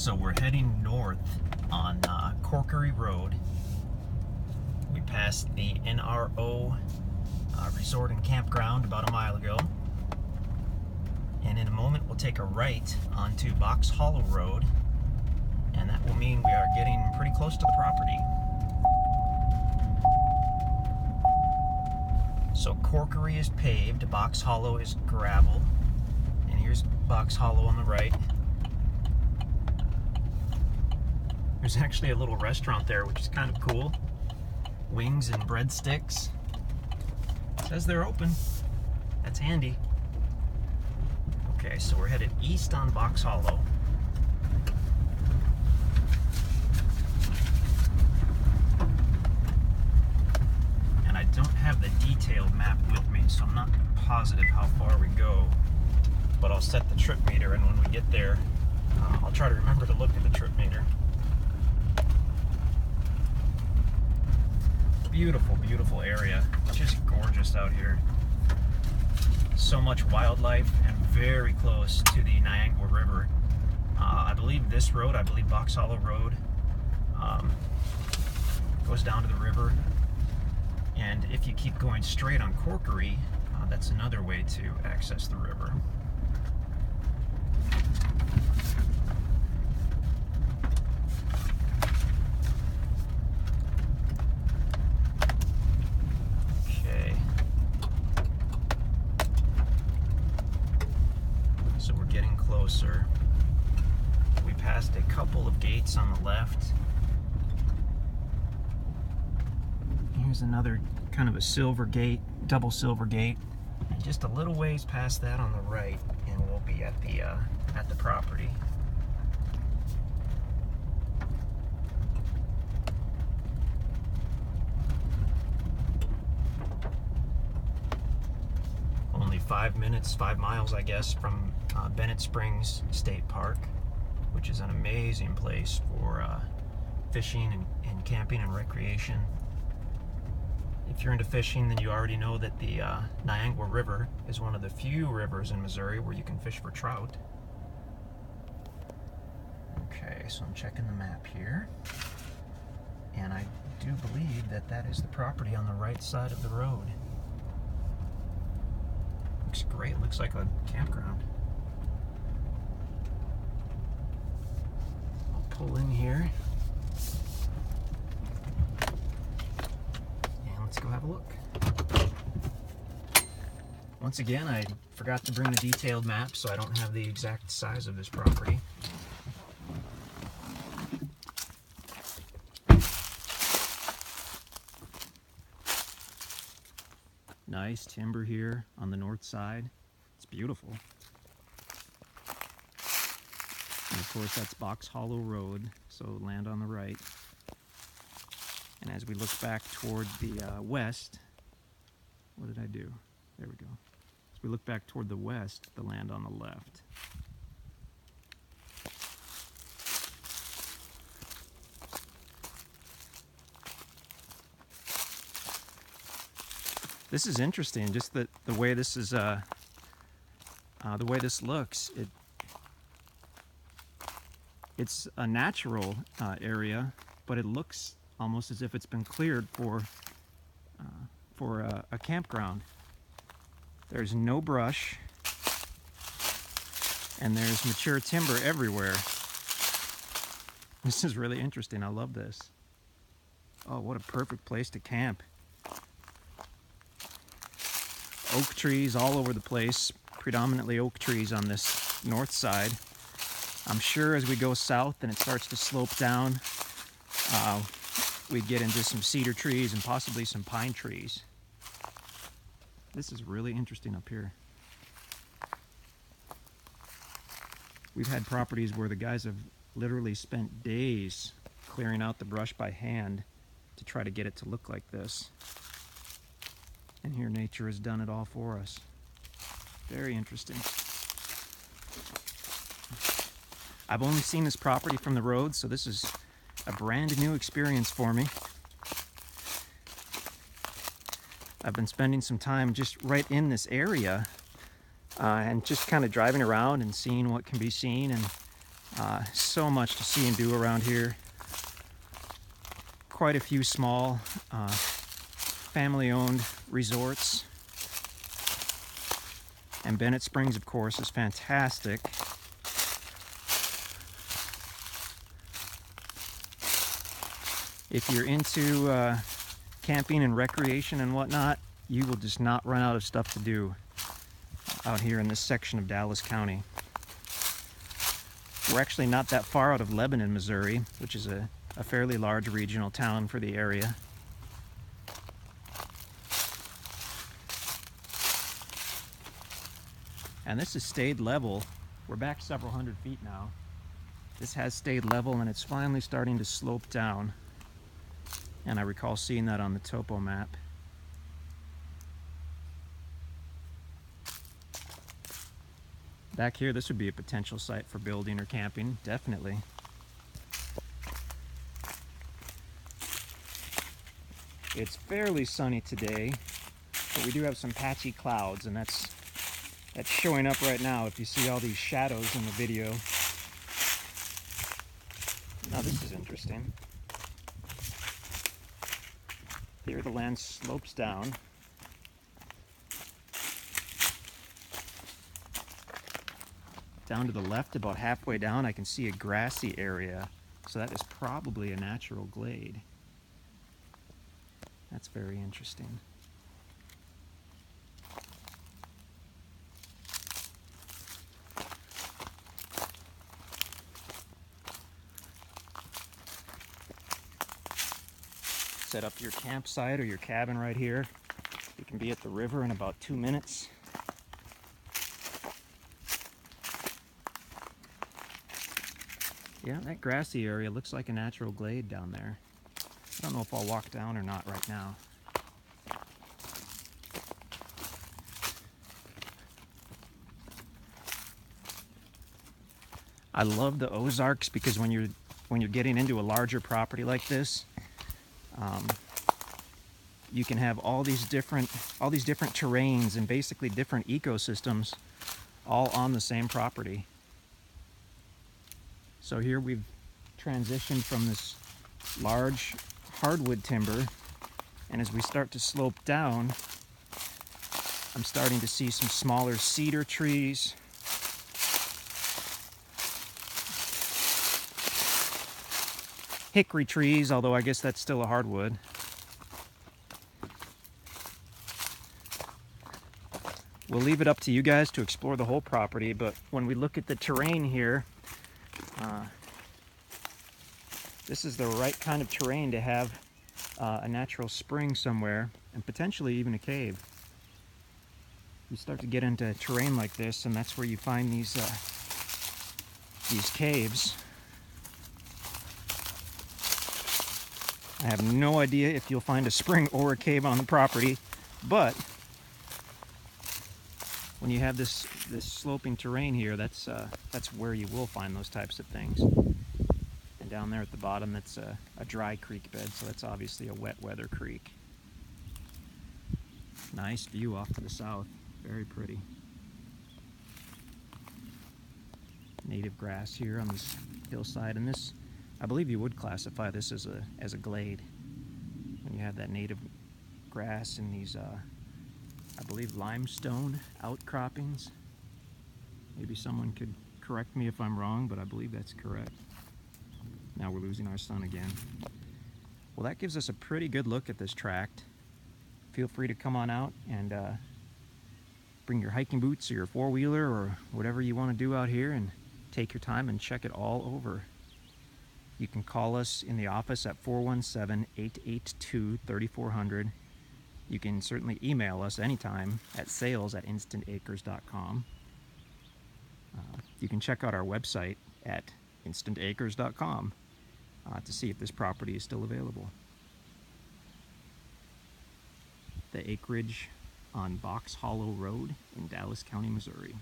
So we're heading north on Corkery Road. We passed the NRO Resort and Campground about a mile ago. And in a moment we'll take a right onto Box Hollow Road. And that will mean we are getting pretty close to the property. So Corkery is paved, Box Hollow is gravel. And here's Box Hollow on the right. There's actually a little restaurant there, which is kind of cool. Wings and breadsticks. It says they're open. That's handy. Okay, so we're headed east on Box Hollow. And I don't have the detailed map with me, so I'm not positive how far we go. But I'll set the trip meter, and when we get there, I'll try to remember to look at the trip meter. Beautiful, beautiful area. Just gorgeous out here. So much wildlife and very close to the Niangua River. I believe this road, Box Hollow Road, goes down to the river. And if you keep going straight on Corkery, that's another way to access the river. So we're getting closer. We passed a couple of gates on the left. Here's another kind of a silver gate, double silver gate. And just a little ways past that on the right, and we'll be at the property. Only 5 miles, I guess, from Bennett Springs State Park, which is an amazing place for fishing and camping and recreation. If you're into fishing, then you already know that the Niangua River is one of the few rivers in Missouri where you can fish for trout. Okay, so I'm checking the map here, and I do believe that that is the property on the right side of the road. Looks great, looks like a campground. I'll pull in here. And let's go have a look. Once again, I forgot to bring the detailed map, so I don't have the exact size of this property. Nice timber here on the north side. It's beautiful. And of course that's Box Hollow Road, so land on the right. And as we look back toward the west, what did I do? There we go. As we look back toward the west, the land on the left. This is interesting, just the way this is, the way this looks. It's a natural area, but it looks almost as if it's been cleared for a campground. There's no brush, and there's mature timber everywhere. This is really interesting. I love this. Oh, what a perfect place to camp. Oak trees all over the place, predominantly oak trees on this north side. I'm sure as we go south and it starts to slope down, we get into some cedar trees and possibly some pine trees. This is really interesting up here. We've had properties where the guys have literally spent days clearing out the brush by hand to try to get it to look like this. And here nature has done it all for us. Very interesting. I've only seen this property from the road, so this is a brand new experience for me. I've been spending some time just right in this area and just kind of driving around and seeing what can be seen, and So much to see and do around here. Quite a few small family-owned resorts. And Bennett Springs, of course, is fantastic. If you're into camping and recreation and whatnot, you will just not run out of stuff to do out here in this section of Dallas County. We're actually not that far out of Lebanon, Missouri, which is a fairly large regional town for the area. And this has stayed level. We're back several hundred feet now. This has stayed level and it's finally starting to slope down. And I recall seeing that on the topo map. Back here, this would be a potential site for building or camping, definitely. It's fairly sunny today, but we do have some patchy clouds, and that's showing up right now if you see all these shadows in the video. Now this is interesting. Here the land slopes down. Down to the left, about halfway down, I can see a grassy area. So that is probably a natural glade. That's very interesting. Set up your campsite or your cabin right here. You can be at the river in about 2 minutes. Yeah, that grassy area looks like a natural glade down there. I don't know if I'll walk down or not right now. I love the Ozarks because when you're getting into a larger property like this, you can have all these different terrains and basically different ecosystems all on the same property. So here we've transitioned from this large hardwood timber, and as we start to slope down, I'm starting to see some smaller cedar trees, hickory trees, although I guess that's still a hardwood. We'll leave it up to you guys to explore the whole property, but when we look at the terrain here, this is the right kind of terrain to have a natural spring somewhere, and potentially even a cave. You start to get into terrain like this, and that's where you find these caves. I have no idea if you'll find a spring or a cave on the property, but when you have this sloping terrain here, that's where you will find those types of things. And down there at the bottom, that's a dry creek bed, so that's obviously a wet weather creek. Nice view off to the south, very pretty. Native grass here on this hillside, and this, I believe you would classify this as a glade when you have that native grass and these I believe limestone outcroppings. Maybe someone could correct me if I'm wrong, but I believe that's correct. Now we're losing our sun again. Well, that gives us a pretty good look at this tract. Feel free to come on out and bring your hiking boots or your four-wheeler or whatever you want to do out here and take your time and check it all over. You can call us in the office at 417-882-3400. You can certainly email us anytime at sales@InstantAcres.com. You can check out our website at InstantAcres.com to see if this property is still available. The acreage on Box Hollow Road in Dallas County, Missouri.